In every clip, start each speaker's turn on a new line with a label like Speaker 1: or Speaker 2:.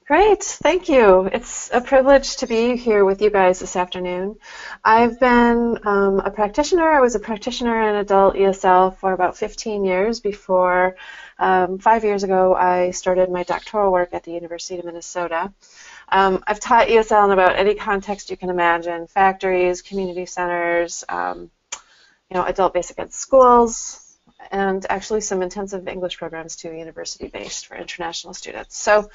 Speaker 1: Great, thank you. It's a privilege to be here with you guys this afternoon. I've been a practitioner. I was a practitioner in adult ESL for about 15 years before 5 years ago I started my doctoral work at the University of Minnesota. I've taught ESL in about any context you can imagine: factories, community centers, adult basic ed schools, and actually some intensive English programs too, university-based for international students. So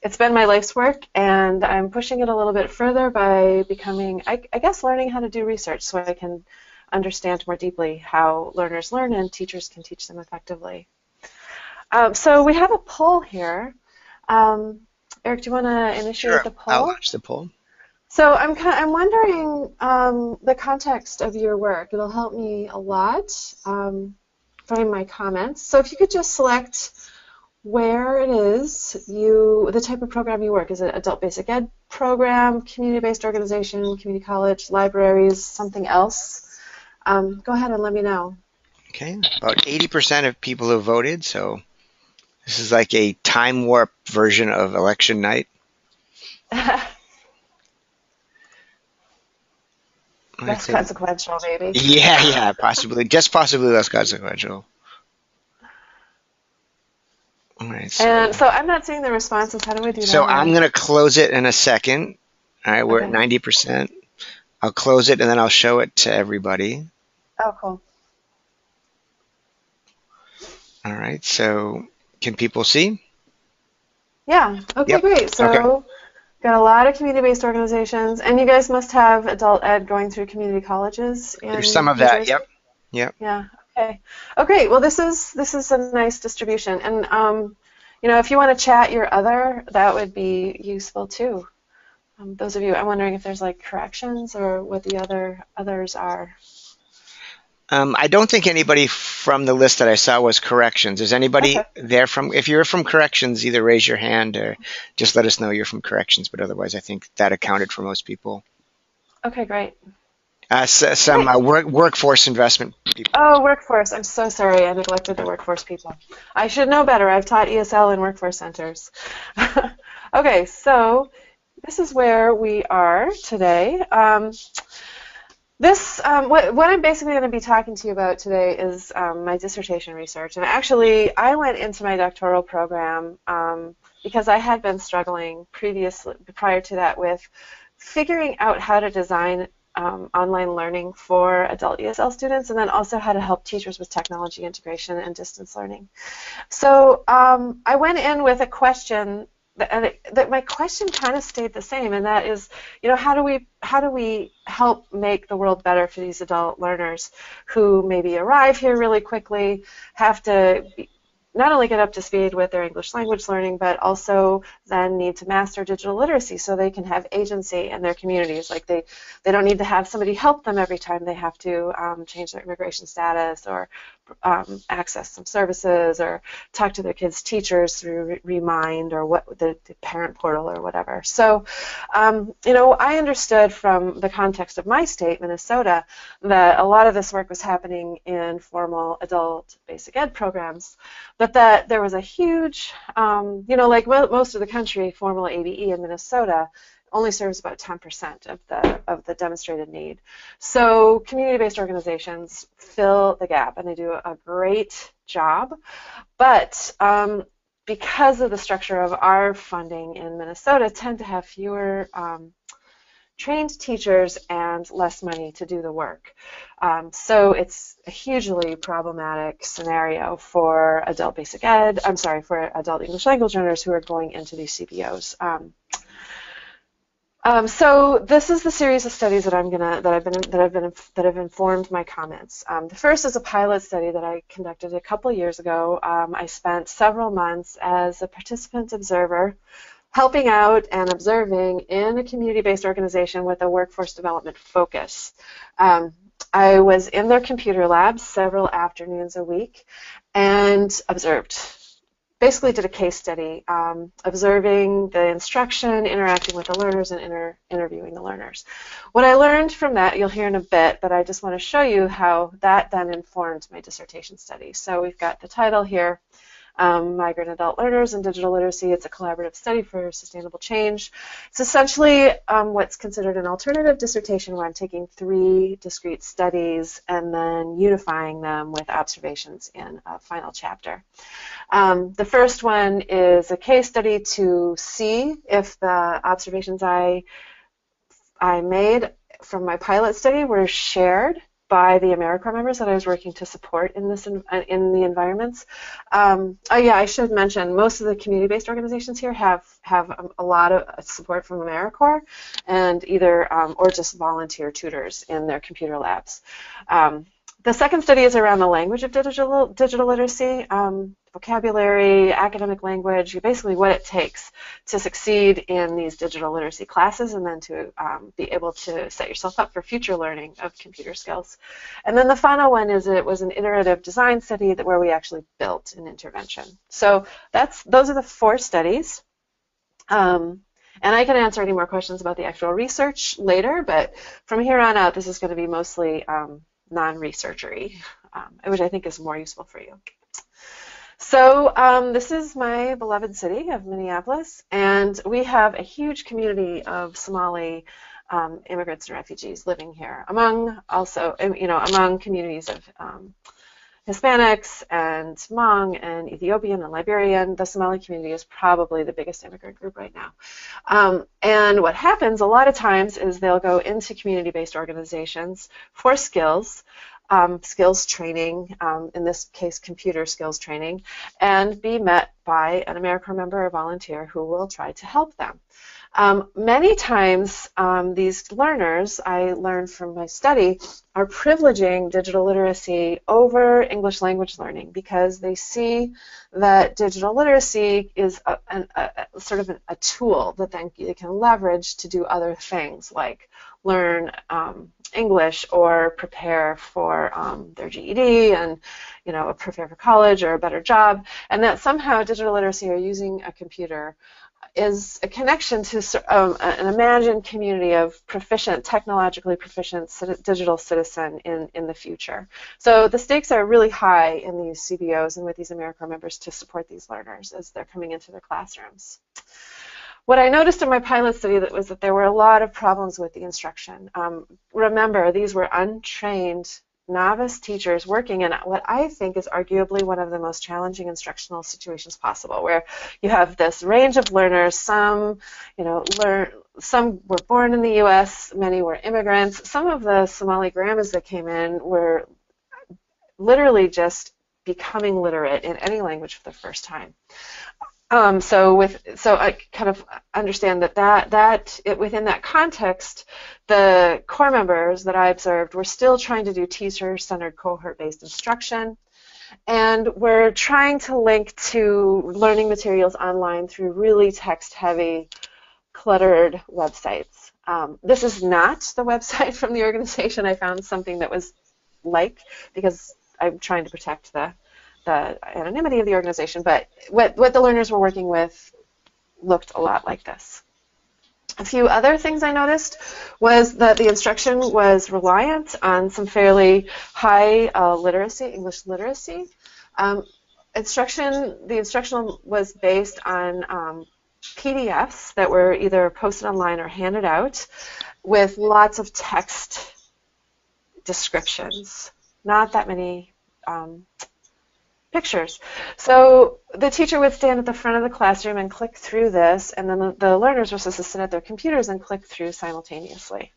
Speaker 1: it's been my life's work, and I'm pushing it a little bit further by becoming, I guess, learning how to do research so I can understand more deeply how learners learn and teachers can teach them effectively. So we have a poll here. Eric, do you want to initiate
Speaker 2: Sure,
Speaker 1: the
Speaker 2: I'll
Speaker 1: poll?
Speaker 2: launch the poll.
Speaker 1: So I'm wondering the context of your work. It'll help me a lot frame my comments. So if you could just select where it is the type of program you work. Is it adult basic ed program, community-based organization, community college, libraries, something else? Go ahead and let me know.
Speaker 2: Okay, about 80% of people have voted, so this is like a time warp version of election night. I'd
Speaker 1: Less
Speaker 2: say,
Speaker 1: consequential, maybe.
Speaker 2: yeah, possibly, just possibly less consequential. All right,
Speaker 1: And so I'm not seeing the responses. How do I do
Speaker 2: so
Speaker 1: that
Speaker 2: I'm
Speaker 1: again?
Speaker 2: going to close it in a second. All right, we're at
Speaker 1: Okay.
Speaker 2: 90%. I'll close it and then I'll show it to everybody.
Speaker 1: Oh, cool.
Speaker 2: All right, so can people see?
Speaker 1: Yeah. Okay,
Speaker 2: Yep.
Speaker 1: great.
Speaker 2: Okay.
Speaker 1: So got a lot of community-based organizations, and you guys must have adult ed going through community colleges
Speaker 2: There's some
Speaker 1: in
Speaker 2: of
Speaker 1: New
Speaker 2: that.
Speaker 1: Jersey.
Speaker 2: Yep. Yep.
Speaker 1: Yeah. Okay. Oh, great. Well, this is a nice distribution, and if you want to chat your other, that would be useful too. Those of you, I'm wondering if there's like corrections or what the others are.
Speaker 2: I don't think anybody from the list that I saw was corrections. Is anybody
Speaker 1: Okay.
Speaker 2: there from, if you're from corrections, either raise your hand or just let us know you're from corrections, but otherwise I think that accounted for most people.
Speaker 1: Okay, great.
Speaker 2: Some
Speaker 1: Great.
Speaker 2: workforce investment people.
Speaker 1: Oh, workforce. I'm so sorry. I neglected the workforce people. I should know better. I've taught ESL in workforce centers. Okay, so this is where we are today. What I'm basically going to be talking to you about today is my dissertation research. And actually, I went into my doctoral program because I had been struggling prior to that with figuring out how to design online learning for adult ESL students, and then also how to help teachers with technology integration and distance learning. So I went in with a question, and my question kind of stayed the same, and that is, how do we help make the world better for these adult learners who maybe arrive here really quickly, have to not only get up to speed with their English language learning, but also then need to master digital literacy so they can have agency in their communities. Like they don't need to have somebody help them every time they have to change their immigration status or access some services or talk to their kids' teachers through Remind or the parent portal or whatever. So, I understood from the context of my state, Minnesota, that a lot of this work was happening in formal adult basic ed programs, but that there was a huge, like most of the country, formal ABE in Minnesota only serves about 10% of the demonstrated need. So community-based organizations fill the gap, and they do a great job. But because of the structure of our funding in Minnesota, tend to have fewer trained teachers and less money to do the work. So it's a hugely problematic scenario for adult basic ed, for adult English language learners who are going into these CBOs. So this is the series of studies that have informed my comments. The first is a pilot study that I conducted a couple years ago. I spent several months as a participant observer, helping out and observing in a community-based organization with a workforce development focus. I was in their computer labs several afternoons a week and observed. Basically did a case study, observing the instruction, interacting with the learners, and interviewing the learners. What I learned from that, you'll hear in a bit, but I just want to show you how that then informed my dissertation study. So we've got the title here, Migrant Adult Learners and Digital Literacy. It's a collaborative study for sustainable change. It's essentially what's considered an alternative dissertation, where I'm taking 3 discrete studies and then unifying them with observations in a final chapter. The first one is a case study to see if the observations I made from my pilot study were shared by the AmeriCorps members that I was working to support in the environments. Oh yeah, I should mention, most of the community-based organizations here have a lot of support from AmeriCorps, and either or just volunteer tutors in their computer labs. The second study is around the language of digital literacy, vocabulary, academic language, basically what it takes to succeed in these digital literacy classes, and then to be able to set yourself up for future learning of computer skills. And then the final one is, it was an iterative design study where we actually built an intervention. So those are the 4 studies. And I can answer any more questions about the actual research later, but from here on out, this is going to be mostly non-researchery, which I think is more useful for you. So this is my beloved city of Minneapolis, and we have a huge community of Somali immigrants and refugees living here, among communities of Hispanics and Hmong and Ethiopian and Liberian. The Somali community is probably the biggest immigrant group right now. And what happens a lot of times is they'll go into community-based organizations for skills training, in this case computer skills training, and be met by an AmeriCorps member or volunteer who will try to help them. Many times these learners, I learned from my study, are privileging digital literacy over English language learning, because they see that digital literacy is sort of a tool that then they can leverage to do other things, like learn English or prepare for their GED, and prepare for college or a better job, and that somehow digital literacy, or using a computer, is a connection to an imagined community of technologically proficient digital citizen in the future. So the stakes are really high in these CBOs and with these AmeriCorps members to support these learners as they're coming into their classrooms. What I noticed in my pilot study was that there were a lot of problems with the instruction. Remember, these were untrained novice teachers working in what I think is arguably one of the most challenging instructional situations possible, where you have this range of learners. Some were born in the U.S., many were immigrants. Some of the Somali grandmas that came in were literally just becoming literate in any language for the first time. So I kind of understand that within that context, the core members that I observed were still trying to do teacher-centered cohort-based instruction, and we're trying to link to learning materials online through really text-heavy, cluttered websites. This is not the website from the organization. I found something that was because I'm trying to protect the anonymity of the organization, but what the learners were working with looked a lot like this. A few other things I noticed was that the instruction was reliant on some fairly high English literacy. The instruction was based on PDFs that were either posted online or handed out with lots of text descriptions, not that many pictures. So the teacher would stand at the front of the classroom and click through this, and then the learners were supposed to sit at their computers and click through simultaneously.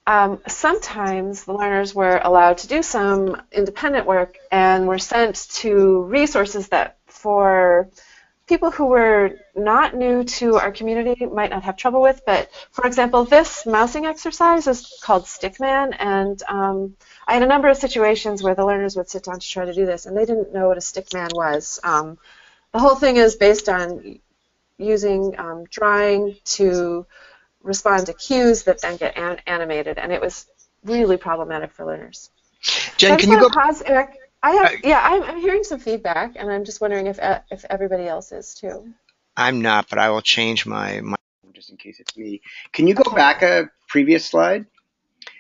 Speaker 1: Sometimes the learners were allowed to do some independent work and were sent to resources that, for people who were not new to our community, might not have trouble with. But for example, this mousing exercise is called Stickman, and I had a number of situations where the learners would sit down to try to do this, and they didn't know what a Stickman was. The whole thing is based on using drawing to respond to cues that then get animated, and it was really problematic for learners.
Speaker 2: Jen, can you go?
Speaker 1: Pause, Eric. I'm hearing some feedback, and I'm just wondering if everybody else is too.
Speaker 2: I'm not, but I will change my just in case it's me. Can you go back a previous slide?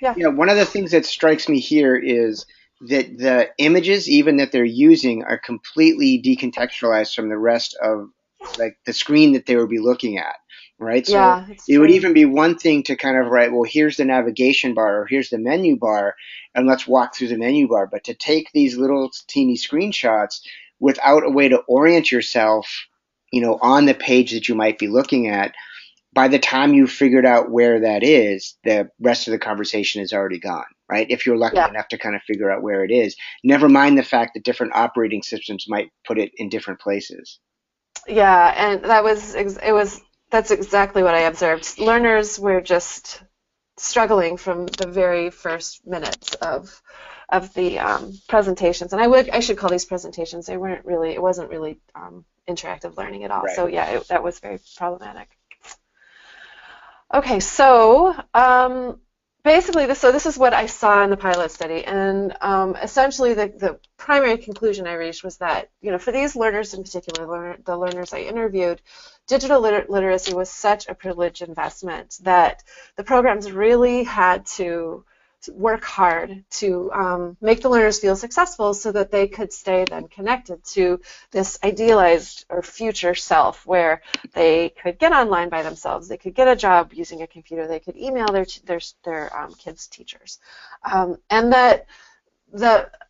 Speaker 1: Yeah.
Speaker 2: One of the things that strikes me here is that the images even that they're using are completely decontextualized from the rest of like the screen that they would be looking at, right? So
Speaker 1: Yeah, it's
Speaker 2: it would
Speaker 1: true.
Speaker 2: even be one thing to kind of write, well, here's the navigation bar or here's the menu bar, and let's walk through the menu bar. But to take these little teeny screenshots without a way to orient yourself, on the page that you might be looking at, by the time you figured out where that is, the rest of the conversation is already gone, right? If you're lucky
Speaker 1: Yeah.
Speaker 2: enough to kind of figure out where it is. Never mind the fact that different operating systems might put it in different places.
Speaker 1: Yeah, and that's exactly what I observed. Learners were just struggling from the very first minutes of the presentations, and I should call these presentations. It wasn't really interactive learning at all.
Speaker 2: Right.
Speaker 1: So yeah, that was very problematic. Okay, so basically, this is what I saw in the pilot study, and essentially the primary conclusion I reached was that, for these learners in particular, the learners I interviewed, digital literacy was such a privileged investment that the programs really had to work hard to make the learners feel successful so that they could stay then connected to this idealized or future self where they could get online by themselves, they could get a job using a computer, they could email their kids' teachers, and that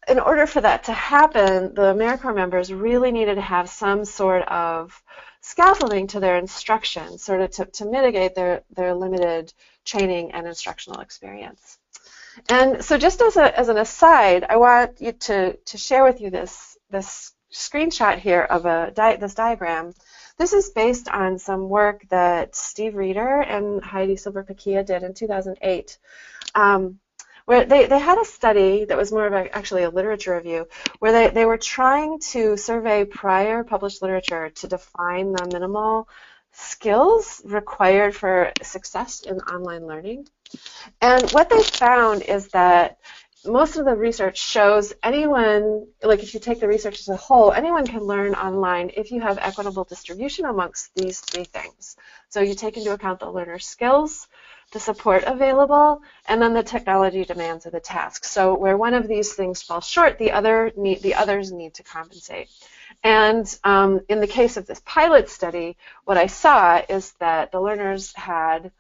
Speaker 1: in order for that to happen, the AmeriCorps members really needed to have some sort of scaffolding to their instruction, sort of to mitigate their limited training and instructional experience. And so just as an aside, I want you to share with you this screenshot here of this diagram. This is based on some work that Steve Reeder and Heidi Silver-Pakia did in 2008, where they had a study that was more of actually a literature review, where they were trying to survey prior published literature to define the minimal skills required for success in online learning. And what they found is that most of the research shows anyone, like if you take the research as a whole, anyone can learn online if you have equitable distribution amongst these three things. So you take into account the learner's skills, the support available, and then the technology demands of the task. So where one of these things falls short, the others need to compensate. And in the case of this pilot study, what I saw is that the learners had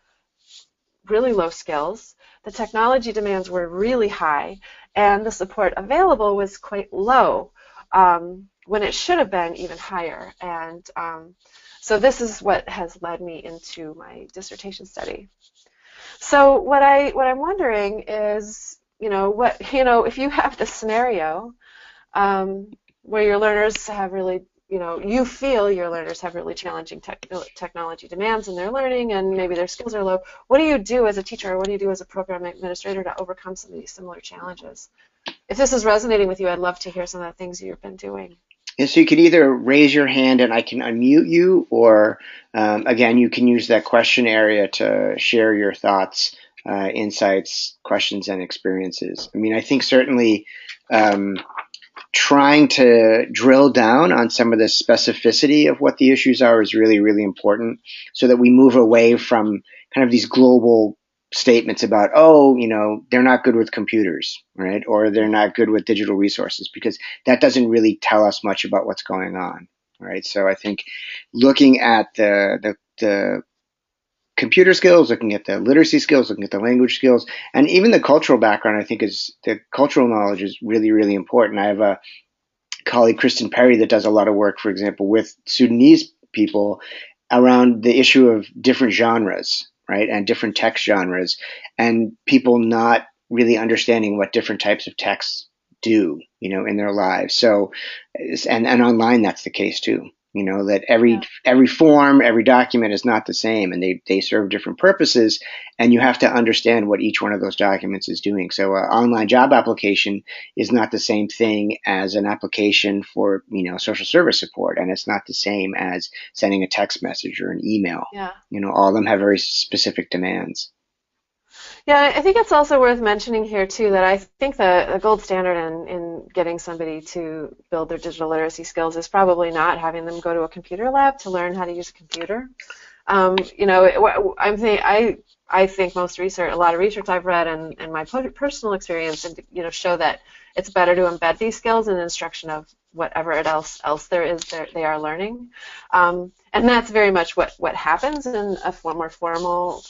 Speaker 1: really low skills, the technology demands were really high, and the support available was quite low when it should have been even higher. And so this is what has led me into my dissertation study. So what I'm wondering is, if you have this scenario where your learners have really, you feel your learners have really challenging technology demands in their learning, and maybe their skills are low. What do you do as a teacher, or what do you do as a program administrator to overcome some of these similar challenges? If this is resonating with you, I'd love to hear some of the things you've been doing.
Speaker 2: And so you could either raise your hand and I can unmute you, or again, you can use that question area to share your thoughts, insights, questions, and experiences. I mean, I think certainly trying to drill down on some of the specificity of what the issues are is really, really important so that we move away from kind of these global statements about, they're not good with computers, right? Or they're not good with digital resources, because that doesn't really tell us much about what's going on, right? So I think looking at the computer skills, looking at the literacy skills, looking at the language skills, and even the cultural background, I think is the cultural knowledge is really, really important. I have a colleague, Kristen Perry, that does a lot of work, for example, with Sudanese people around the issue of different genres, right, and different text genres, and people not really understanding what different types of texts do, in their lives. So, and online, that's the case too. That every form, every document is not the same, and they serve different purposes, and you have to understand what each one of those documents is doing. So an online job application is not the same thing as an application for social service support, and it's not the same as sending a text message or an email.
Speaker 1: Yeah.
Speaker 2: All of them have very specific demands.
Speaker 1: Yeah, I think it's also worth mentioning here too that I think the gold standard in getting somebody to build their digital literacy skills is probably not having them go to a computer lab to learn how to use a computer. You know, I think most research, a lot of research I've read and my personal experience, and you know, show that it's better to embed these skills in the instruction of whatever else there is they are learning, and that's very much what happens in a more formal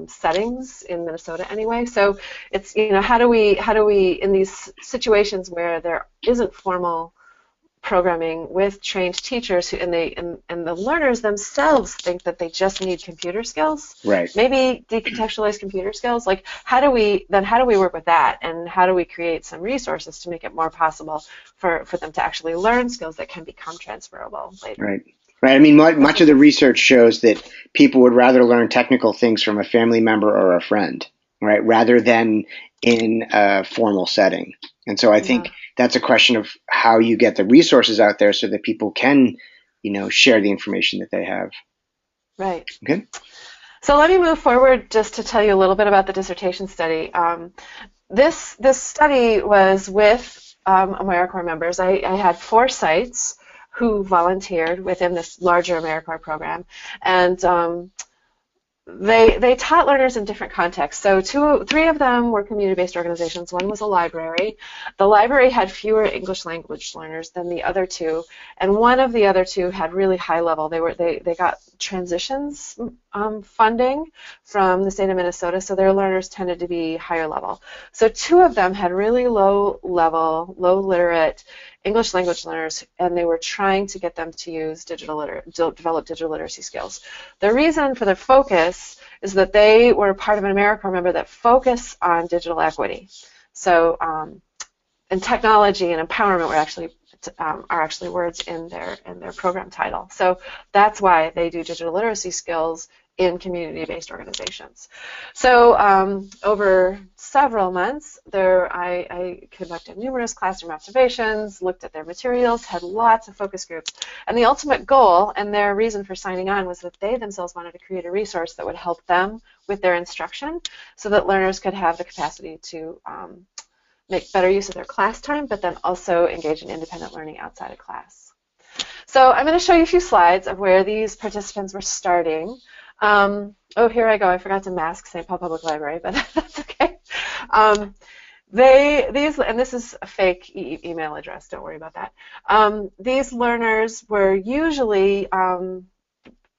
Speaker 1: settings in Minnesota anyway. So it's, you know, how do we in these situations where there isn't formal programming with trained teachers who, and the learners themselves think that they just need computer skills,
Speaker 2: Right.
Speaker 1: maybe decontextualized computer skills, like how do we work with that, and how do we create some resources to make it more possible for them to actually learn skills that can become transferable later.
Speaker 2: Right. Right. I mean, much of the research shows that people would rather learn technical things from a family member or a friend, right, rather than in a formal setting. And so I think that's a question of how you get the resources out there so that people can, you know, share the information that they have.
Speaker 1: Right.
Speaker 2: Okay.
Speaker 1: So let me move forward just to tell you a little bit about the dissertation study. This study was with AmeriCorps members. I had 4 sites who volunteered within this larger AmeriCorps program, and they taught learners in different contexts. So 3 of them were community-based organizations. One was a library. The library had fewer English language learners than the other 2, and one of the other 2 had really high level. They got transitions funding from the state of Minnesota, so their learners tended to be higher level. So 2 of them had really low level, low literate English language learners, and they were trying to get them to use develop digital literacy skills. The reason for their focus is that they were part of an AmeriCorps member that focused on digital equity. So, and technology and empowerment are actually words in their program title. So that's why they do digital literacy skills in community-based organizations. So over several months, I conducted numerous classroom observations, looked at their materials, had lots of focus groups, and the ultimate goal and their reason for signing on was that they themselves wanted to create a resource that would help them with their instruction so that learners could have the capacity to make better use of their class time, but then also engage in independent learning outside of class. So I'm going to show you a few slides of where these participants were starting. Oh, here I go. I forgot to mask St. Paul Public Library, but that's okay. And this is a fake email address. Don't worry about that. These learners were usually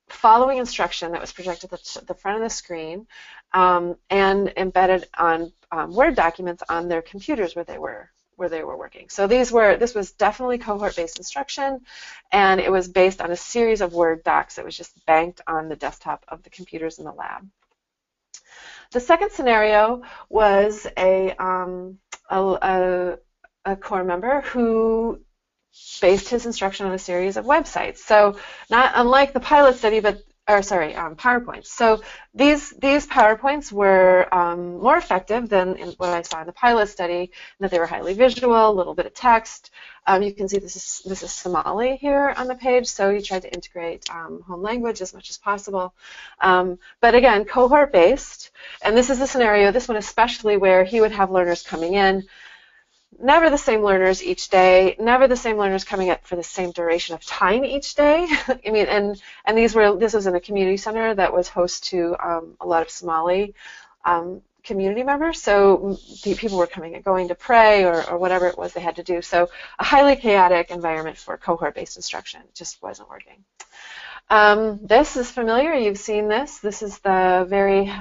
Speaker 1: following instruction that was projected at the front of the screen and embedded on Word documents on their computers where they were working. So this was definitely cohort-based instruction, and it was based on a series of Word docs that was just banked on the desktop of the computers in the lab. The second scenario was a core member who based his instruction on a series of websites. So not unlike the pilot study, PowerPoints. So these PowerPoints were more effective than in what I saw in the pilot study, in that they were highly visual, a little bit of text. You can see this is Somali here on the page, so he tried to integrate home language as much as possible. But again, cohort-based, and this is the scenario, this one especially, where he would have learners coming in, never the same learners each day, never the same learners coming up for the same duration of time each day. I mean, and this was in a community center that was host to a lot of Somali community members, so people were coming and going to pray or whatever it was they had to do. So a highly chaotic environment for cohort-based instruction. It just wasn't working. This is familiar. You've seen this. This is the very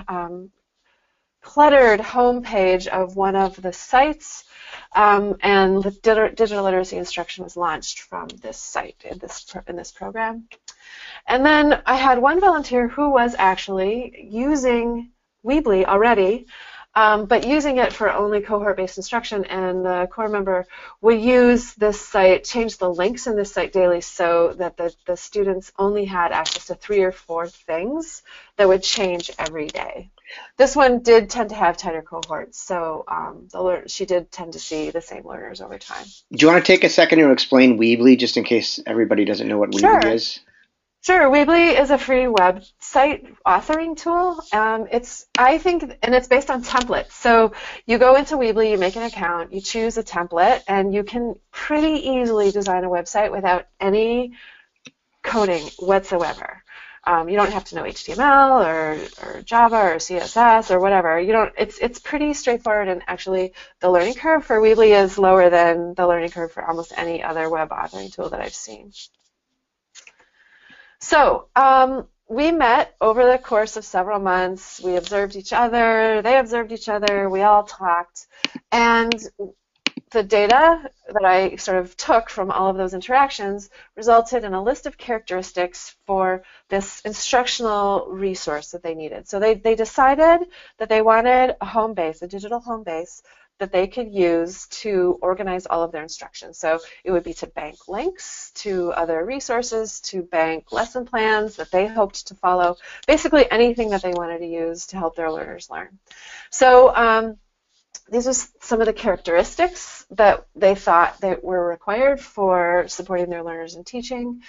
Speaker 1: cluttered homepage of one of the sites. And the digital literacy instruction was launched from this site in this program. And then I had one volunteer who was actually using Weebly already, but using it for only cohort-based instruction, and the core member would use this site, change the links in this site daily so that the students only had access to 3 or 4 things that would change every day. This one did tend to have tighter cohorts, so she did tend to see the same learners over time.
Speaker 2: Do you want to take a second to explain Weebly, just in case everybody doesn't know what Weebly is?
Speaker 1: Sure. Weebly is a free website authoring tool. It's based on templates. So you go into Weebly, you make an account, you choose a template, and you can pretty easily design a website without any coding whatsoever. You don't have to know HTML or Java or CSS or whatever. You don't. It's pretty straightforward, and actually the learning curve for Weebly is lower than the learning curve for almost any other web authoring tool that I've seen. So we met over the course of several months. We observed each other. They observed each other. We all talked, and the data that I sort of took from all of those interactions resulted in a list of characteristics for this instructional resource that they needed. So they decided that they wanted a home base, a digital home base, that they could use to organize all of their instruction. So it would be to bank links to other resources, to bank lesson plans that they hoped to follow, basically anything that they wanted to use to help their learners learn. So these are some of the characteristics that they thought that were required for supporting their learners in teaching.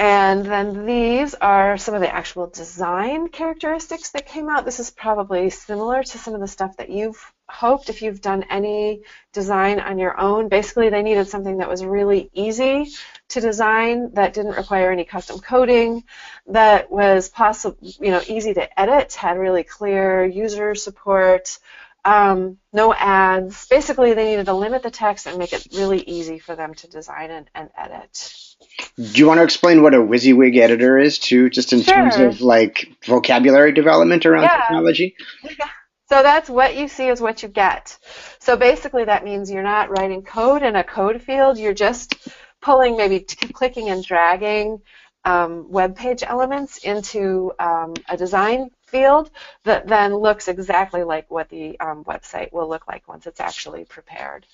Speaker 1: And then these are some of the actual design characteristics that came out. This is probably similar to some of the stuff that you've hoped if you've done any design on your own. Basically, they needed something that was really easy to design, that didn't require any custom coding, that was possible, easy to edit, had really clear user support, no ads. Basically, they needed to limit the text and make it really easy for them to design and edit.
Speaker 2: Do you want to explain what a WYSIWYG editor is too, just in terms of like vocabulary development around technology?
Speaker 1: So that's what you see is what you get. So basically that means you're not writing code in a code field, you're just pulling, maybe clicking and dragging web page elements into a design field that then looks exactly like what the website will look like once it's actually prepared.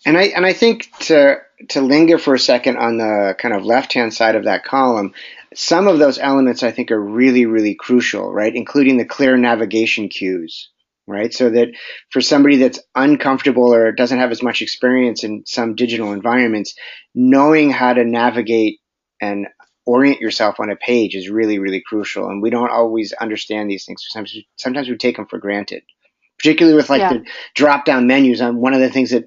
Speaker 2: And I think to linger for a second on the kind of left-hand side of that column, some of those elements I think are really, really crucial, right? Including the clear navigation cues, right? So that for somebody that's uncomfortable or doesn't have as much experience in some digital environments, knowing how to navigate and orient yourself on a page is really, really crucial. And we don't always understand these things. Sometimes we take them for granted. Particularly with the drop-down menus. One of the things that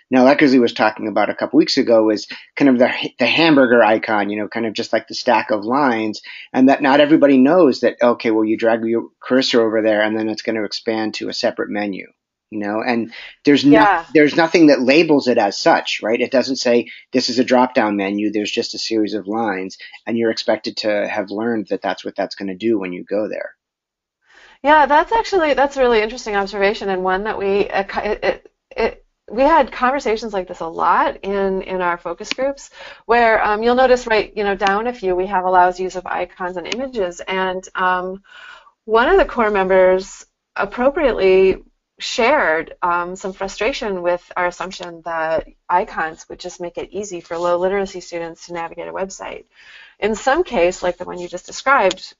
Speaker 2: Nell Eckersley was talking about a couple weeks ago was kind of the hamburger icon, kind of just like the stack of lines, and that not everybody knows that, okay, well, you drag your cursor over there and then it's going to expand to a separate menu, and there's nothing that labels it as such, right? It doesn't say this is a drop-down menu. There's just a series of lines, and you're expected to have learned that that's what that's going to do when you go there.
Speaker 1: Yeah, that's a really interesting observation, and one that we had conversations like this a lot in our focus groups, where you'll notice down a few we have allows use of icons and images, and one of the core members appropriately shared some frustration with our assumption that icons would just make it easy for low literacy students to navigate a website. In some case, like the one you just described,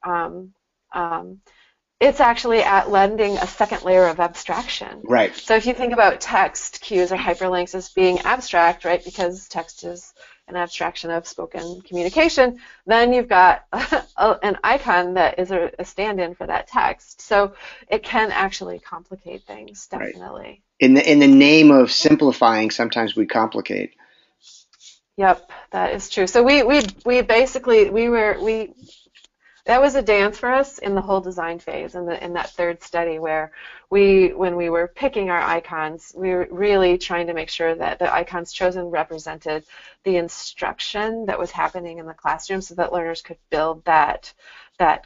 Speaker 1: it's actually lending a second layer of abstraction.
Speaker 2: Right.
Speaker 1: So if you think about text cues or hyperlinks as being abstract, right, because text is an abstraction of spoken communication, then you've got an icon that is a stand-in for that text. So it can actually complicate things, definitely.
Speaker 2: Right. In the name of simplifying, sometimes we complicate.
Speaker 1: Yep, that is true. So we basically that was a dance for us in the whole design phase, in that third study, where when we were picking our icons, we were really trying to make sure that the icons chosen represented the instruction that was happening in the classroom, so that learners could build that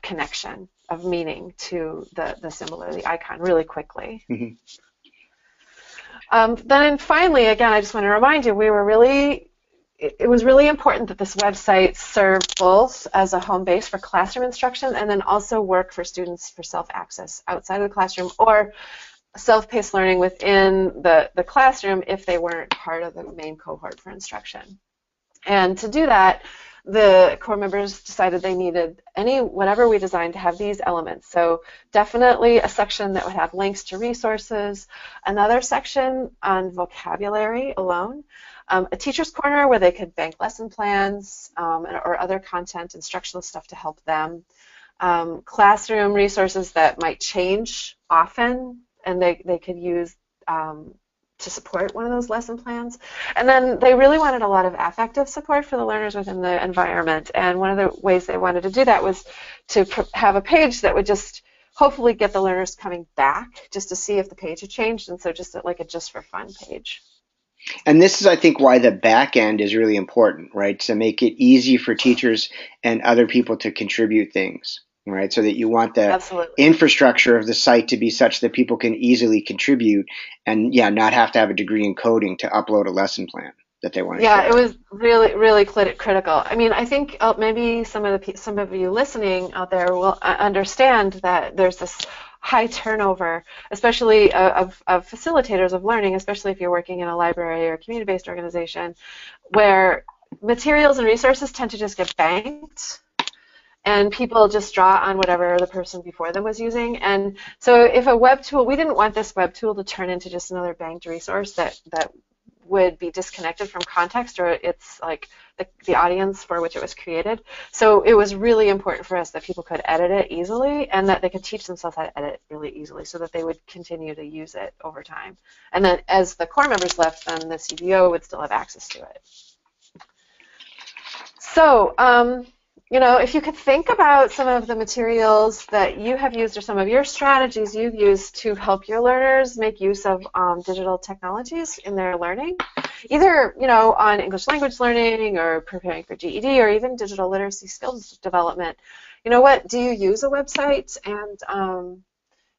Speaker 1: connection of meaning to the symbol or the icon really quickly.
Speaker 2: Mm-hmm.
Speaker 1: Then finally, again, I just want to remind you, it was really important that this website served both as a home base for classroom instruction and then also work for students for self-access outside of the classroom or self-paced learning within the classroom if they weren't part of the main cohort for instruction. And to do that, the core members decided they needed whatever we designed to have these elements. So definitely a section that would have links to resources, another section on vocabulary alone, a teacher's corner where they could bank lesson plans or other content, instructional stuff to help them, classroom resources that might change often, and they could use to support one of those lesson plans. And then they really wanted a lot of affective support for the learners within the environment. And one of the ways they wanted to do that was to have a page that would just hopefully get the learners coming back just to see if the page had changed. And so just like a just for fun page.
Speaker 2: And this is, I think, why the back end is really important, right? To make it easy for teachers and other people to contribute things, right? So that you want the
Speaker 1: Absolutely.
Speaker 2: infrastructure of the site to be such that people can easily contribute and, yeah, not have to have a degree in coding to upload a lesson plan that they want to
Speaker 1: Yeah,
Speaker 2: share.
Speaker 1: it was really, really critical. I mean, I think maybe some of you listening out there will understand that there's this high turnover, especially of facilitators of learning, especially if you're working in a library or community-based organization, where materials and resources tend to just get banked, and people just draw on whatever the person before them was using. And so if a web tool, we didn't want this web tool to turn into just another banked resource that would be disconnected from context, or it's like the audience for which it was created. So it was really important for us that people could edit it easily and that they could teach themselves how to edit really easily so that they would continue to use it over time. And then as the core members left, then the CBO would still have access to it. So, if you could think about some of the materials that you have used or some of your strategies you've used to help your learners make use of digital technologies in their learning, either, on English language learning or preparing for GED or even digital literacy skills development, what do you use a website, and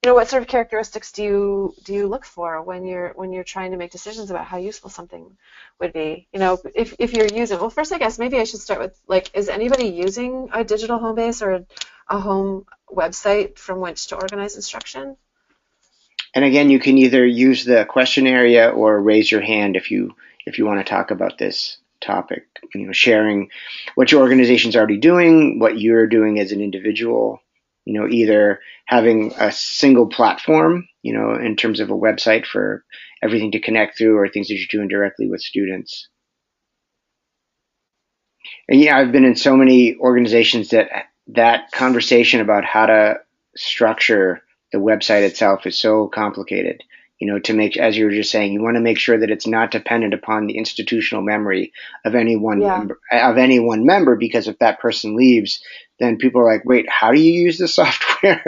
Speaker 1: what sort of characteristics do you look for when you're trying to make decisions about how useful something would be? If you're using, well, first I guess maybe I should start with, is anybody using a digital home base or a home website from which to organize instruction?
Speaker 2: And again, you can either use the question area or raise your hand if you want to talk about this topic. Sharing what your organization's already doing, what you're doing as an individual. Either having a single platform, in terms of a website for everything to connect through, or things that you're doing directly with students. And yeah, I've been in so many organizations that conversation about how to structure the website itself is so complicated. To make, as you were just saying, you want to make sure that it's not dependent upon the institutional memory of any one member, because if that person leaves, then people are like, wait, how do you use the software?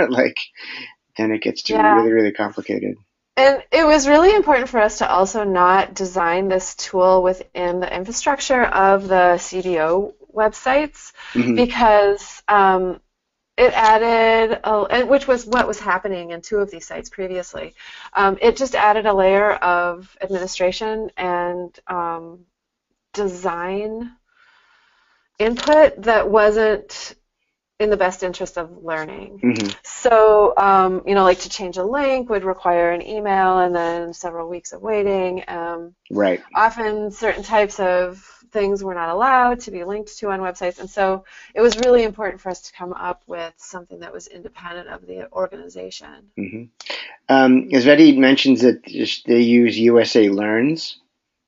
Speaker 2: Then it gets to really, really complicated.
Speaker 1: And it was really important for us to also not design this tool within the infrastructure of the CBO websites, because it added, which was what was happening in two of these sites previously. It just added a layer of administration and design input that wasn't in the best interest of learning. So, like to change a link would require an email and then several weeks of waiting.
Speaker 2: Right.
Speaker 1: Often certain types of things were not allowed to be linked to on websites. And so it was really important for us to come up with something that was independent of the organization.
Speaker 2: As Betty mentions that they use USA Learns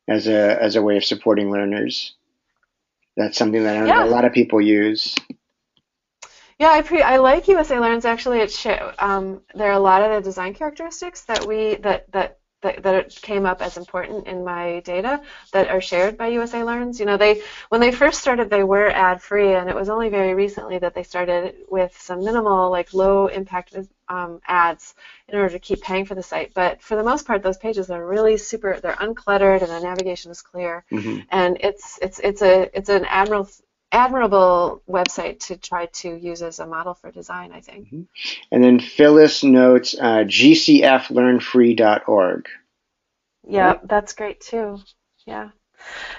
Speaker 2: as a way of supporting learners. That's something that a lot of people use.
Speaker 1: Yeah, I like USA Learns. Actually, there are a lot of the design characteristics that came up as important in my data that are shared by USA Learns. When they first started, they were ad-free, and it was only very recently that they started with some minimal, low impact ads in order to keep paying for the site. But for the most part, those pages are really they're uncluttered and the navigation is clear, and it's an admirable website to try to use as a model for design, I think.
Speaker 2: And then Phyllis notes gcflearnfree.org.
Speaker 1: Yeah, that's great too. Yeah.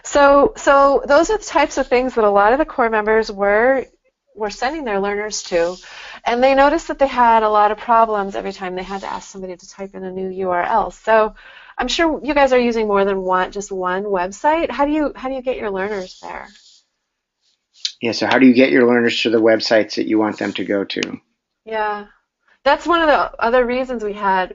Speaker 1: So those are the types of things that a lot of the core members were sending their learners to, and they noticed that they had a lot of problems every time they had to ask somebody to type in a new URL. So I'm sure you guys are using more than just one website. How do you get your learners there?
Speaker 2: Yeah, so how do you get your learners to the websites that you want them to go to?
Speaker 1: Yeah, that's one of the other reasons we had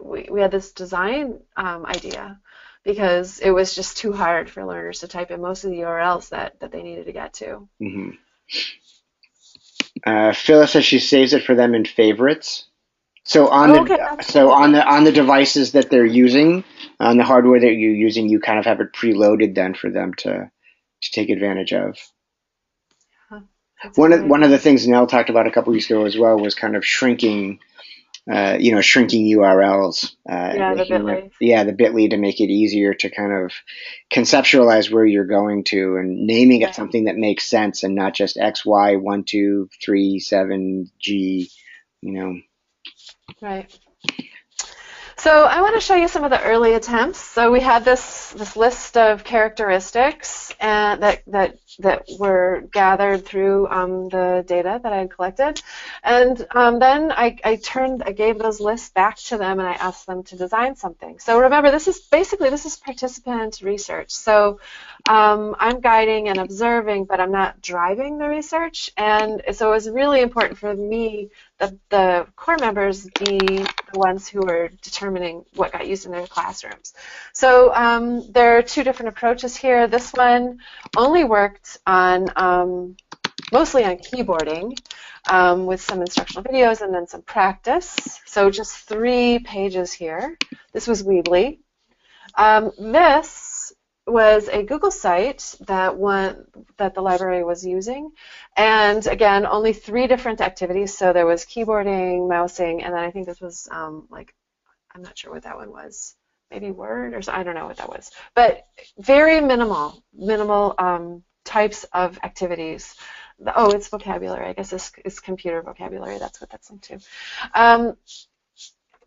Speaker 1: this design idea, because it was just too hard for learners to type in most of the URLs that they needed to get to.
Speaker 2: Phyllis says she saves it for them in favorites. So on the devices that they're using, On the hardware that you're using, you kind of have it preloaded then for them to take advantage of.
Speaker 1: Huh. That's a
Speaker 2: One
Speaker 1: great
Speaker 2: of the things Nell talked about a couple weeks ago as well was kind of shrinking, shrinking URLs,
Speaker 1: Yeah, the Bitly.
Speaker 2: the Bitly, to make it easier to kind of conceptualize where you're going to, and naming it
Speaker 1: Right.
Speaker 2: something that makes sense and not just XY1237G, you know.
Speaker 1: Right. So I want to show you some of the early attempts. So we had this list of characteristics and that were gathered through the data that I had collected, and then I gave those lists back to them and I asked them to design something. So remember, this is participant research. So I'm guiding and observing, but I'm not driving the research, and so it was really important for me that the core members be the ones who are determining what got used in their classrooms. So there are two different approaches here. This one only worked on mostly on keyboarding with some instructional videos and then some practice. So just 3 pages here. This was Weebly. This was a Google site that the library was using, and again, only 3 different activities. So there was keyboarding, mousing, and then I think this was I'm not sure what that one was, maybe Word, or I don't know what that was, but very minimal types of activities. Oh, it's vocabulary. I guess it's computer vocabulary. That's what that's linked to.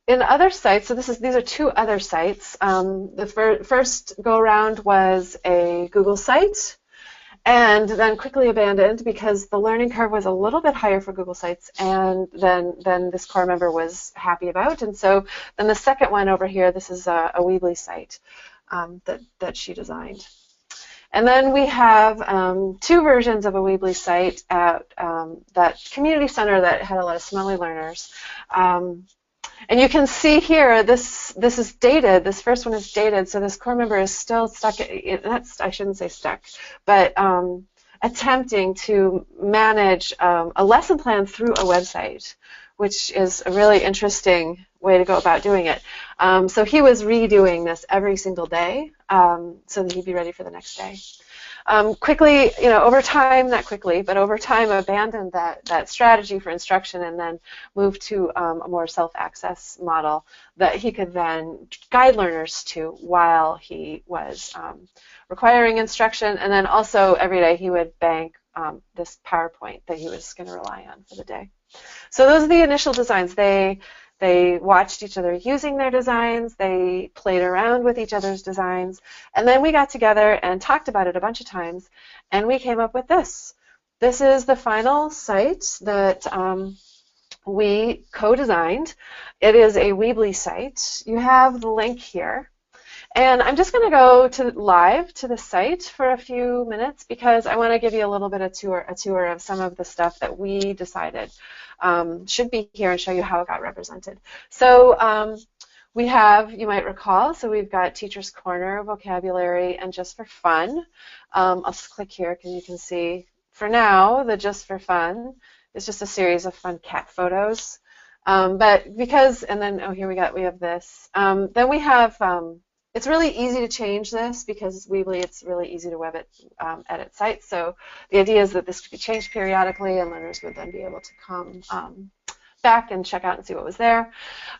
Speaker 1: In other sites, so these are 2 other sites. The first go around was a Google site, and then quickly abandoned because the learning curve was a little bit higher for Google sites, and then this core member was happy about. And so then the second one over here, this is a Weebly site that she designed. And then we have 2 versions of a Weebly site at that community center that had a lot of Somali learners. And you can see here, this is dated. This first one is dated, so this core member is still stuck. I shouldn't say stuck, but attempting to manage a lesson plan through a website, which is a really interesting way to go about doing it. So he was redoing this every single day so that he'd be ready for the next day. Quickly, over time, not quickly, but over time, abandoned that strategy for instruction and then moved to a more self-access model that he could then guide learners to while he was requiring instruction. And then also every day he would bank this PowerPoint that he was going to rely on for the day. So those are the initial designs. They watched each other using their designs, they played around with each other's designs, and then we got together and talked about it a bunch of times, and we came up with this. This is the final site that we co-designed. It is a Weebly site. You have the link here. And I'm just going to go live to the site for a few minutes because I want to give you a little bit of a tour of some of the stuff that we decided should be here and show you how it got represented. So we have, you might recall, so we've got Teacher's Corner, vocabulary, and Just for Fun. I'll just click here because you can see, for now, the Just for Fun is just a series of fun cat photos. But because, and then, oh, here we have this. Then we have, it's really easy to change this because Weebly, it's really easy to edit sites. So the idea is that this could be changed periodically and learners would then be able to come back and check out and see what was there.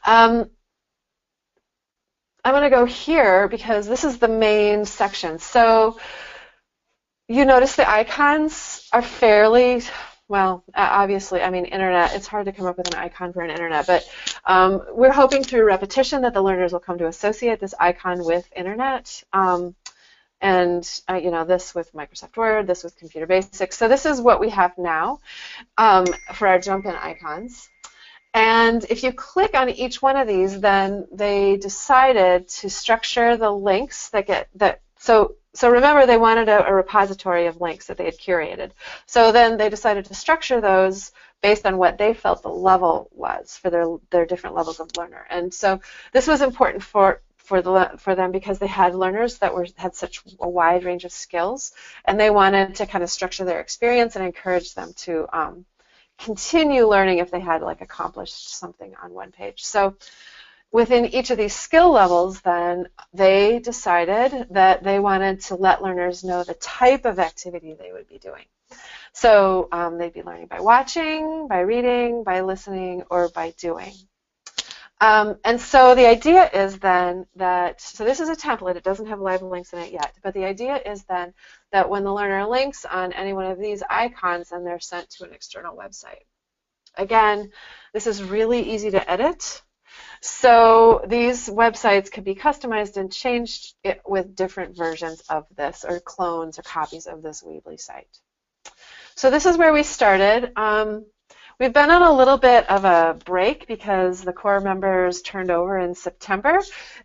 Speaker 1: I'm going to go here because this is the main section. So you notice the icons are fairly, well, obviously, I mean, internet, it's hard to come up with an icon for an internet, but we're hoping through repetition that the learners will come to associate this icon with internet. And this with Microsoft Word, this with Computer Basics. So this is what we have now for our jump-in icons. And if you click on each one of these, then they decided to structure the links so remember, they wanted a repository of links that they had curated. So then they decided to structure those based on what they felt the level was for their different levels of learner. And so this was important for them because they had learners that had such a wide range of skills, and they wanted to kind of structure their experience and encourage them to continue learning if they had accomplished something on one page. So within each of these skill levels, then they decided that they wanted to let learners know the type of activity they would be doing. So they'd be learning by watching, by reading, by listening, or by doing. And so the idea is then that, so this is a template, it doesn't have live links in it yet, but the idea is then that when the learner links on any one of these icons, then they're sent to an external website. Again, this is really easy to edit. So these websites can be customized and changed with different versions of this, or clones or copies of this Weebly site. So this is where we started. We've been on a little bit of a break because the core members turned over in September,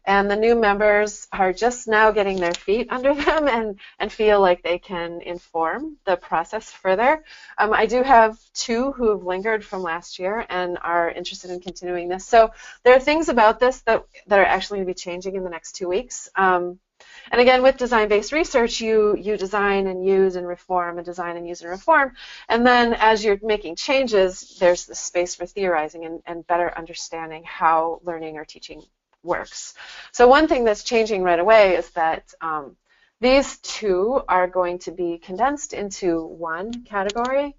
Speaker 1: and the new members are just now getting their feet under them and feel like they can inform the process further. I do have 2 who have lingered from last year and are interested in continuing this. So there are things about this that are actually going to be changing in the next 2 weeks. And again, with design-based research, you design and use and reform and design and use and reform. And then as you're making changes, there's the space for theorizing and better understanding how learning or teaching works. So one thing that's changing right away is that these 2 are going to be condensed into one category.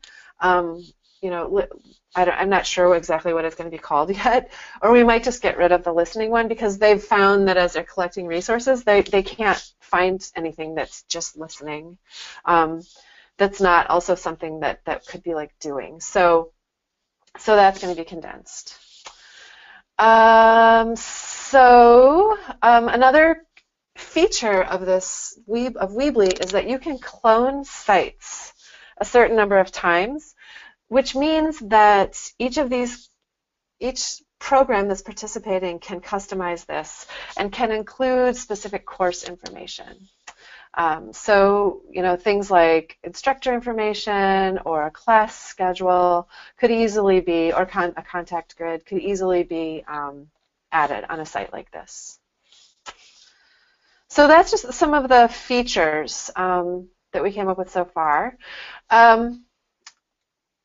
Speaker 1: You know, I'm not sure exactly what it's going to be called yet, or we might just get rid of the listening one because they've found that as they're collecting resources, they can't find anything that's just listening. That's not also something that could be like doing. So that's going to be condensed. Another feature of this Weebly is that you can clone sites a certain number of times, which means that each program that's participating can customize this and can include specific course information. So, you know, things like instructor information or a class schedule could easily be, or a contact grid could easily be added on a site like this. So that's just some of the features that we came up with so far.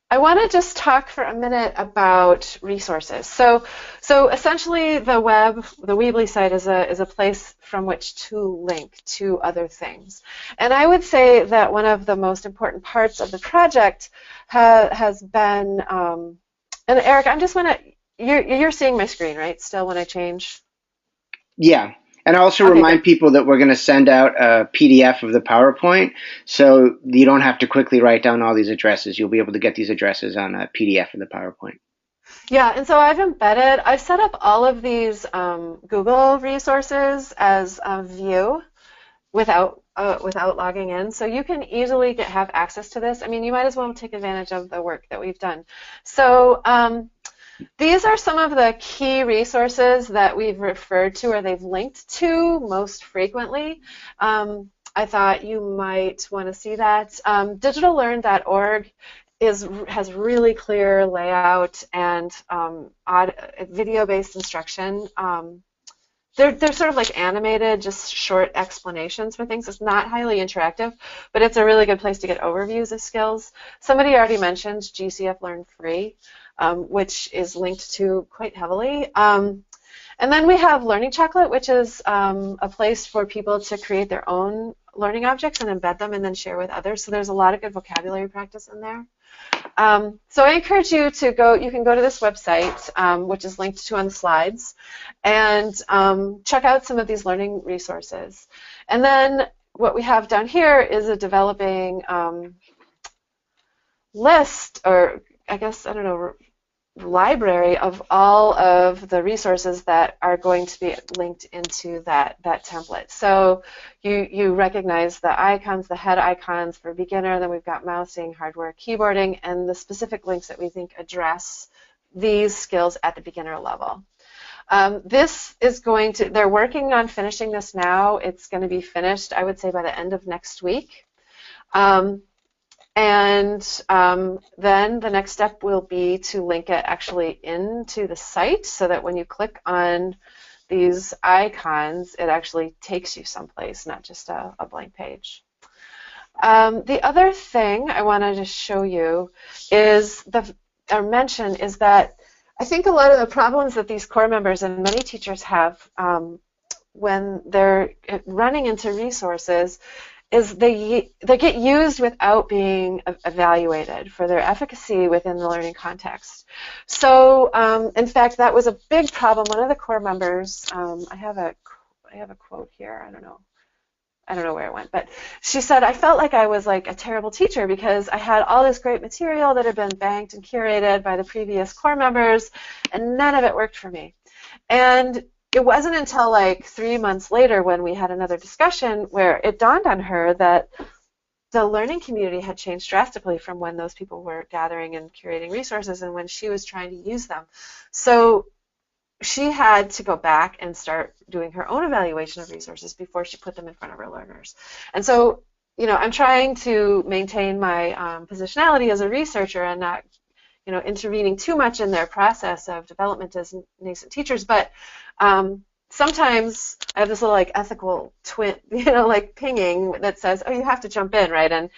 Speaker 1: I want to just talk for a minute about resources. So essentially the Weebly site is a place from which to link to other things. And I would say that one of the most important parts of the project has been, and Eric, I'm just you're seeing my screen, right, still when I change?
Speaker 2: Yeah. And also remind people that we're going to send out a PDF of the PowerPoint, so you don't have to quickly write down all these addresses. You'll be able to get these addresses on a PDF of the PowerPoint.
Speaker 1: Yeah, and so I've set up all of these Google resources as a view without logging in, so you can easily have access to this. I mean, you might as well take advantage of the work that we've done. So these are some of the key resources that we've referred to or they've linked to most frequently. I thought you might want to see that. Digitallearn.org has really clear layout and video-based instruction. They're sort of like animated, just short explanations for things. It's not highly interactive, but it's a really good place to get overviews of skills. Somebody already mentioned GCF Learn Free, which is linked to quite heavily. And then we have Learning Chocolate, which is a place for people to create their own learning objects and embed them and then share with others. So there's a lot of good vocabulary practice in there. So I encourage you to you can go to this website, which is linked to on the slides, and check out some of these learning resources. And then what we have down here is a developing list, or I guess, I don't know, library of all of the resources that are going to be linked into that template. So you recognize the icons, the head icons for beginner, then we've got mousing, hardware, keyboarding, and the specific links that we think address these skills at the beginner level. This is they're working on finishing this now. It's going to be finished, I would say, by the end of next week. And then the next step will be to link it actually into the site so that when you click on these icons, it actually takes you someplace, not just a blank page. The other thing I wanted to show you is mention is that I think a lot of the problems that these core members and many teachers have when they're running into resources is they get used without being evaluated for their efficacy within the learning context. So, in fact, that was a big problem. One of the core members, I have a quote here. I don't know where it went, but she said, I felt like I was like a terrible teacher because I had all this great material that had been banked and curated by the previous core members, and none of it worked for me. And it wasn't until like 3 months later when we had another discussion where it dawned on her that the learning community had changed drastically from when those people were gathering and curating resources and when she was trying to use them. So she had to go back and start doing her own evaluation of resources before she put them in front of her learners. And so, I'm trying to maintain my positionality as a researcher and not, intervening too much in their process of development as nascent teachers. But sometimes I have this little like ethical twin, like pinging that says, oh, you have to jump in, right?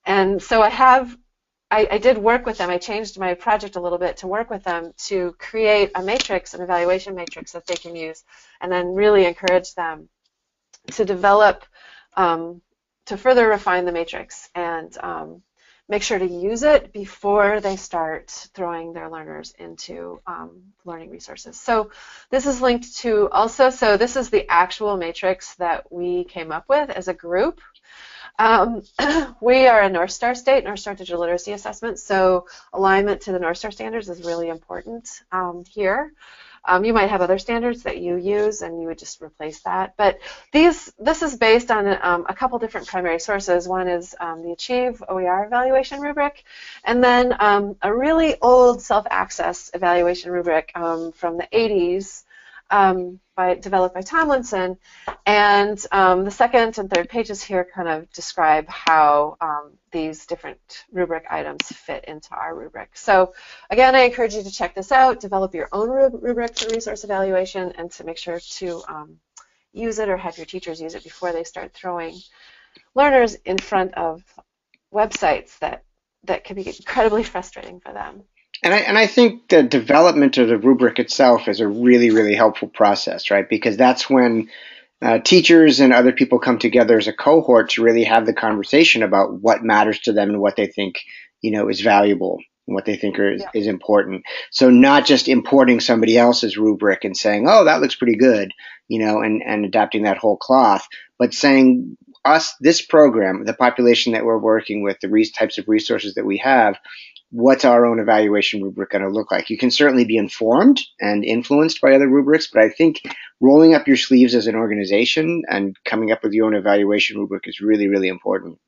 Speaker 1: And so I did work with them. I changed my project a little bit to work with them to create a matrix, an evaluation matrix that they can use, and then really encourage them to develop, to further refine the matrix and make sure to use it before they start throwing their learners into learning resources. So this is linked to also, so this is the actual matrix that we came up with as a group. We are a North Star state, North Star Digital Literacy Assessment, so alignment to the North Star standards is really important here. You might have other standards that you use and you would just replace that. But this is based on a couple different primary sources. One is the Achieve OER evaluation rubric, and then a really old self-access evaluation rubric from the 80s developed by Tomlinson. And the second and third pages here kind of describe how these different rubric items fit into our rubric. So again, I encourage you to check this out, develop your own rubric for resource evaluation, and to make sure to use it or have your teachers use it before they start throwing learners in front of websites that can be incredibly frustrating for them.
Speaker 2: And I think the development of the rubric itself is a really, really helpful process, right? Because that's when teachers and other people come together as a cohort to really have the conversation about what matters to them and what they think, is valuable and what they think is important. So not just importing somebody else's rubric and saying, oh, that looks pretty good, and adapting that whole cloth, but saying this program, the population that we're working with, the types of resources that we have, what's our own evaluation rubric going to look like? You can certainly be informed and influenced by other rubrics, but I think rolling up your sleeves as an organization and coming up with your own evaluation rubric is really, really important.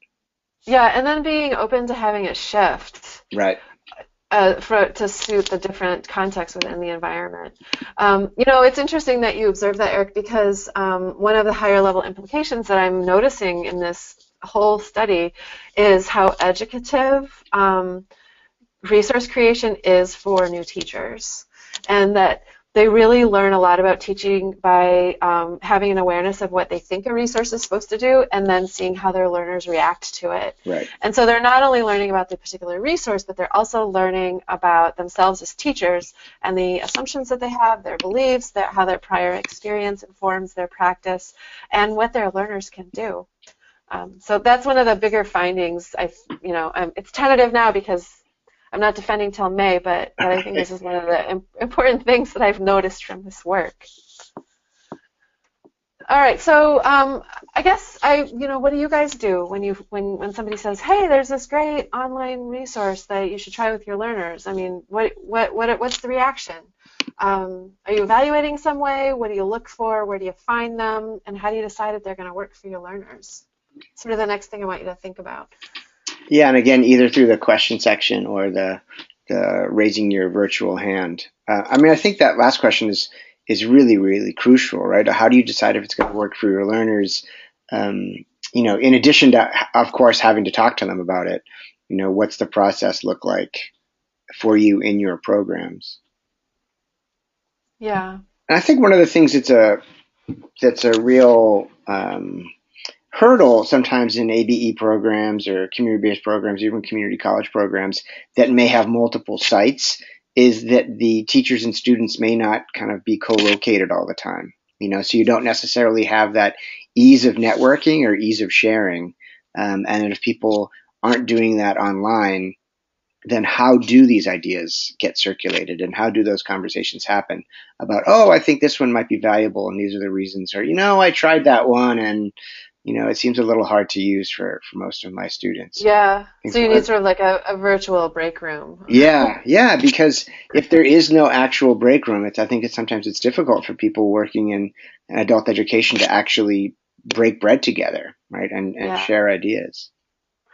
Speaker 1: Yeah, and then being open to having it shift.
Speaker 2: Right.
Speaker 1: To suit the different contexts within the environment. It's interesting that you observed that, Eric, because one of the higher level implications that I'm noticing in this whole study is how educative resource creation is for new teachers, and that they really learn a lot about teaching by having an awareness of what they think a resource is supposed to do and then seeing how their learners react to it.
Speaker 2: Right.
Speaker 1: And so they're not only learning about the particular resource, but they're also learning about themselves as teachers and the assumptions that they have, their beliefs, how their prior experience informs their practice, and what their learners can do. So that's one of the bigger findings. It's tentative now because I'm not defending till May, but I think this is one of the important things that I've noticed from this work. All right, so I guess what do you guys do when somebody says, hey, there's this great online resource that you should try with your learners? I mean, what's the reaction? Are you evaluating some way? What do you look for? Where do you find them? And how do you decide if they're going to work for your learners? Sort of the next thing I want you to think about.
Speaker 2: Yeah, and again, either through the question section or the raising your virtual hand. I think that last question is really, really crucial, right? How do you decide if it's going to work for your learners? In addition to, of course, having to talk to them about it, what's the process look like for you in your programs?
Speaker 1: Yeah.
Speaker 2: And I think one of the things that's a real hurdle sometimes in ABE programs or community-based programs, even community college programs that may have multiple sites, is that the teachers and students may not kind of be co-located all the time. So you don't necessarily have that ease of networking or ease of sharing. And if people aren't doing that online, then how do these ideas get circulated, and how do those conversations happen about, oh, I think this one might be valuable and these are the reasons, or, I tried that one and, it seems a little hard to use for most of my students.
Speaker 1: Yeah. So you need
Speaker 2: What?
Speaker 1: sort of like a virtual break room.
Speaker 2: Yeah, because if there is no actual break room, I think sometimes it's difficult for people working in adult education to actually break bread together, right, and
Speaker 1: Yeah.
Speaker 2: share ideas.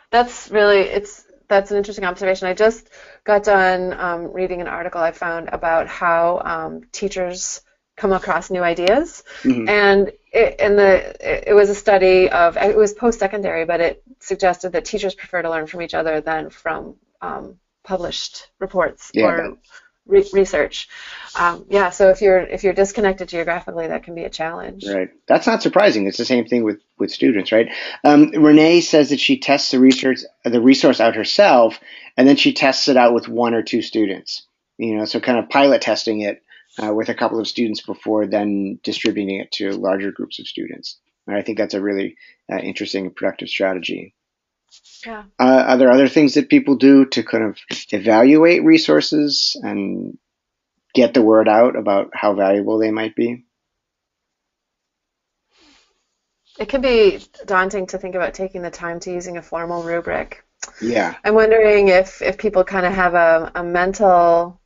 Speaker 1: That's an interesting observation. I just got done reading an article I found about how teachers come across new ideas,
Speaker 2: Mm-hmm.
Speaker 1: and it was a study of, it was post-secondary, but it suggested that teachers prefer to learn from each other than from published reports or research. Yeah, so if you're disconnected geographically, that can be a challenge.
Speaker 2: Right. That's not surprising. It's the same thing with students, right? Renee says that she tests the resource out herself, and then she tests it out with one or two students. So kind of pilot testing it with a couple of students before then distributing it to larger groups of students. And I think that's a really interesting and productive strategy.
Speaker 1: Yeah.
Speaker 2: Are there other things that people do to kind of evaluate resources and get the word out about how valuable they might be?
Speaker 1: It can be daunting to think about taking the time to using a formal rubric.
Speaker 2: Yeah.
Speaker 1: I'm wondering if people kind of have a mental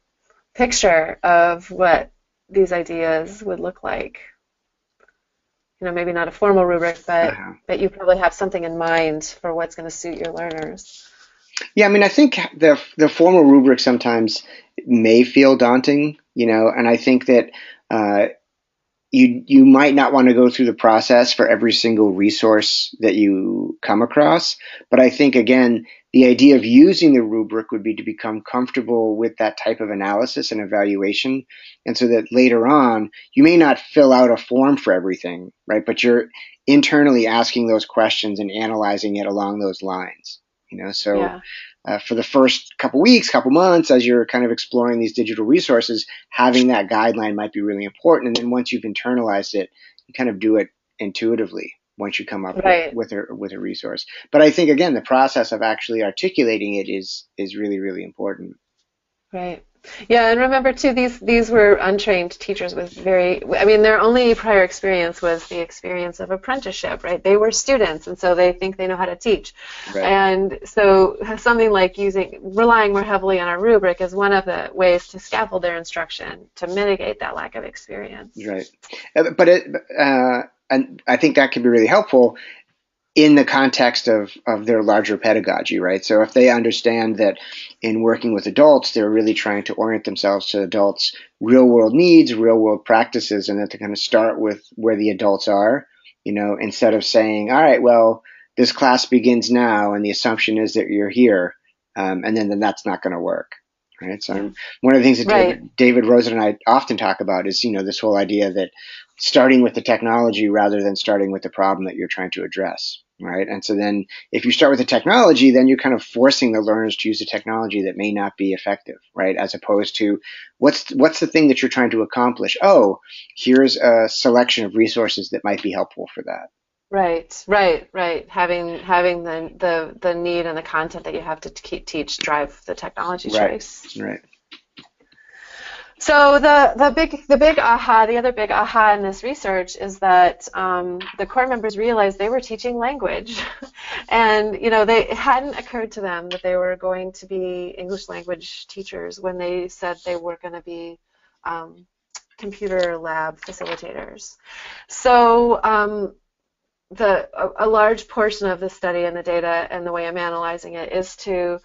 Speaker 1: picture of what these ideas would look like. Maybe not a formal rubric, but you probably have something in mind for what's going to suit your learners.
Speaker 2: Yeah, I think the formal rubric sometimes may feel daunting, and I think that you might not want to go through the process for every single resource that you come across. But I think, again, the idea of using the rubric would be to become comfortable with that type of analysis and evaluation. And so that later on, you may not fill out a form for everything, right? But you're internally asking those questions and analyzing it along those lines. So
Speaker 1: Yeah.
Speaker 2: For the first couple weeks, couple months, as you're kind of exploring these digital resources, having that guideline might be really important. And then once you've internalized it, you kind of do it intuitively once you come up
Speaker 1: Right.
Speaker 2: with a resource. But I think, again, the process of actually articulating it is really, really important.
Speaker 1: Right. Yeah, and remember too, these were untrained teachers with their only prior experience was the experience of apprenticeship, right? They were students, and so they think they know how to teach.
Speaker 2: Right.
Speaker 1: And so something like relying more heavily on a rubric is one of the ways to scaffold their instruction to mitigate that lack of experience.
Speaker 2: Right. And I think that can be really helpful in the context of their larger pedagogy, right? So if they understand that in working with adults, they're really trying to orient themselves to adults' real world needs, real world practices, and that they're going to start with where the adults are, instead of saying, all right, well, this class begins now, and the assumption is that you're here, and then that's not going to work. Right. So one of the things that David Rosen and I often talk about is, this whole idea that starting with the technology rather than starting with the problem that you're trying to address. Right. And so then if you start with the technology, then you're kind of forcing the learners to use a technology that may not be effective. Right. As opposed to what's the thing that you're trying to accomplish? Oh, here's a selection of resources that might be helpful for that.
Speaker 1: Right. Having the need and the content that you have to teach drive the technology choice.
Speaker 2: Right.
Speaker 1: So the other big aha in this research is that the core members realized they were teaching language, and it hadn't occurred to them that they were going to be English language teachers when they said they were going to be computer lab facilitators. So a large portion of the study and the data and the way I'm analyzing it is to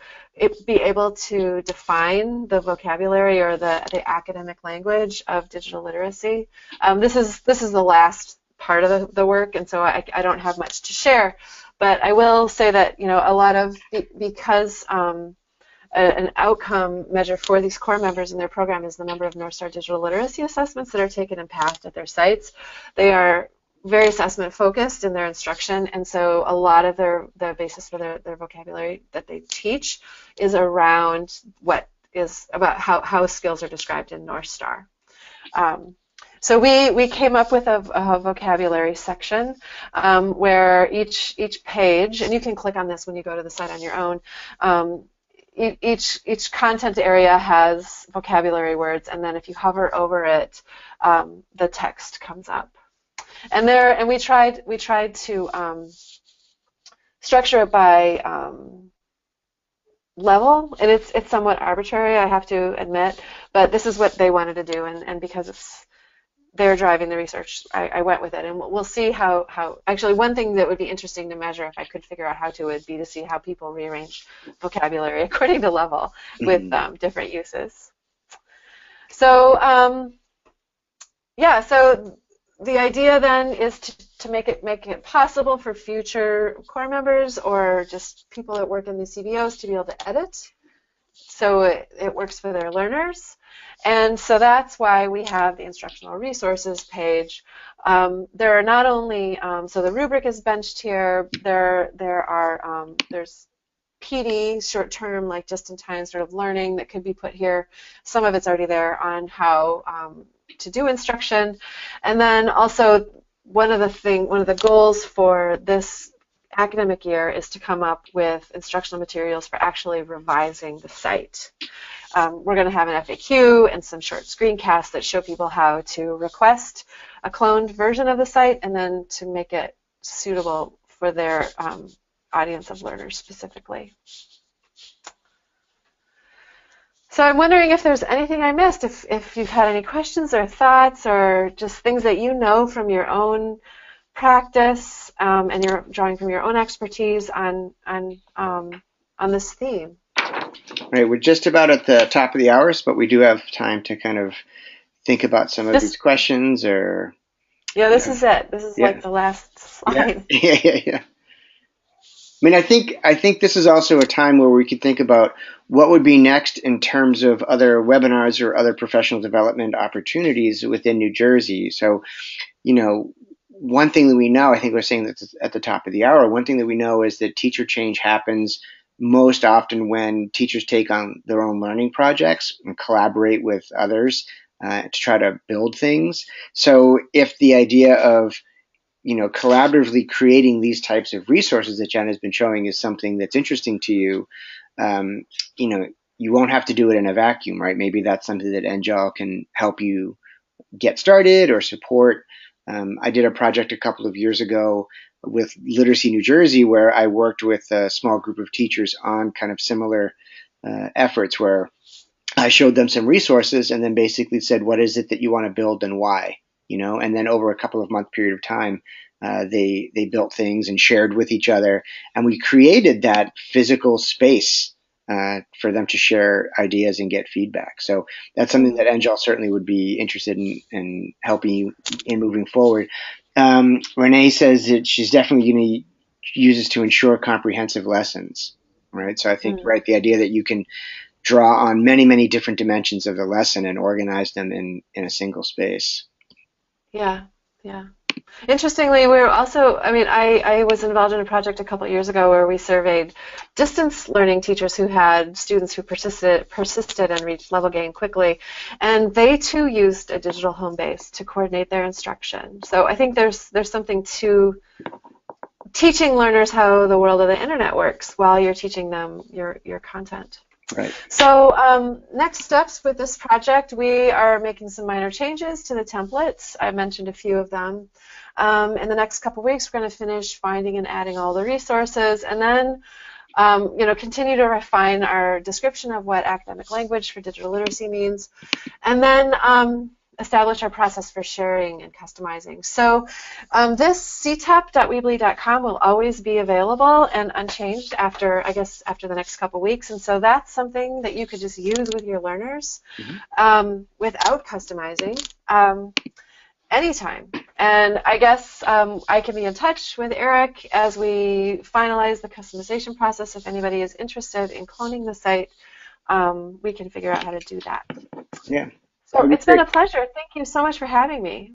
Speaker 1: be able to define the vocabulary or the academic language of digital literacy. This is the last part of the work, and so I don't have much to share, but I will say that a lot of because an outcome measure for these core members in their program is the number of North Star digital literacy assessments that are taken and passed at their sites. They are very assessment focused in their instruction, and so a lot of the basis for their vocabulary that they teach is around what is about how skills are described in North Star. So we came up with a vocabulary section where each page, and you can click on this when you go to the site on your own, each content area has vocabulary words, and then if you hover over it, the text comes up. And we tried to structure it by level, and it's somewhat arbitrary, I have to admit, but this is what they wanted to do, and because they're driving the research, I went with it, and we'll see how actually one thing that would be interesting to measure if I could figure out how to would be to see how people rearrange vocabulary according to level with different uses. So yeah, so the idea then is to make it possible for future core members or just people that work in the CBOs to be able to edit, so it works for their learners. And so that's why we have the instructional resources page. There are not only, so the rubric is benched here, there's PD, short-term, like just-in-time sort of learning that could be put here. Some of it's already there on how to do instruction. And then also one of the goals for this academic year is to come up with instructional materials for actually revising the site. We're going to have an FAQ and some short screencasts that show people how to request a cloned version of the site and then to make it suitable for their audience of learners specifically. So I'm wondering if there's anything I missed, if you've had any questions or thoughts or just things that you know from your own practice and you're drawing from your own expertise on this theme.
Speaker 2: Right, we're just about at the top of the hours, but we do have time to kind of think about some of these questions or...
Speaker 1: Yeah, this is it. This is like the last slide.
Speaker 2: Yeah. I mean, I think this is also a time where we could think about what would be next in terms of other webinars or other professional development opportunities within New Jersey. So, you know, one thing that we know, I think we're saying that at the top of the hour, one thing that we know is that teacher change happens most often when teachers take on their own learning projects and collaborate with others to try to build things. So if the idea of, you know, collaboratively creating these types of resources that Jen has been showing is something that's interesting to you, you know, you won't have to do it in a vacuum, right? Maybe that's something that NGEL can help you get started or support. I did a project a couple of years ago with Literacy New Jersey where I worked with a small group of teachers on kind of similar efforts where I showed them some resources and then basically said, what is it that you want to build and why? You know, and then over a couple of month period of time, they built things and shared with each other, and we created that physical space for them to share ideas and get feedback. So that's something that NGEL certainly would be interested in helping you in moving forward. Renee says that she's definitely going to use this to ensure comprehensive lessons, right? So I think, right, the idea that you can draw on many, many different dimensions of the lesson and organize them in a single space.
Speaker 1: Yeah. Interestingly, we're also, I mean, I was involved in a project a couple of years ago where we surveyed distance learning teachers who had students who persisted and reached level gain quickly, and they too used a digital home base to coordinate their instruction. So I think there's something to teaching learners how the world of the internet works while you're teaching them your content.
Speaker 2: Right.
Speaker 1: So next steps with this project, we are making some minor changes to the templates. I mentioned a few of them. In the next couple weeks, we're going to finish finding and adding all the resources, and then you know, continue to refine our description of what academic language for digital literacy means, and then establish our process for sharing and customizing. So this ctep.weebly.com will always be available and unchanged after, I guess, after the next couple weeks. And so that's something that you could just use with your learners without customizing anytime. And I guess I can be in touch with Eric as we finalize the customization process. If anybody is interested in cloning the site, we can figure out how to do that.
Speaker 2: Yeah.
Speaker 1: So it's been a pleasure. Thank you so much for having me.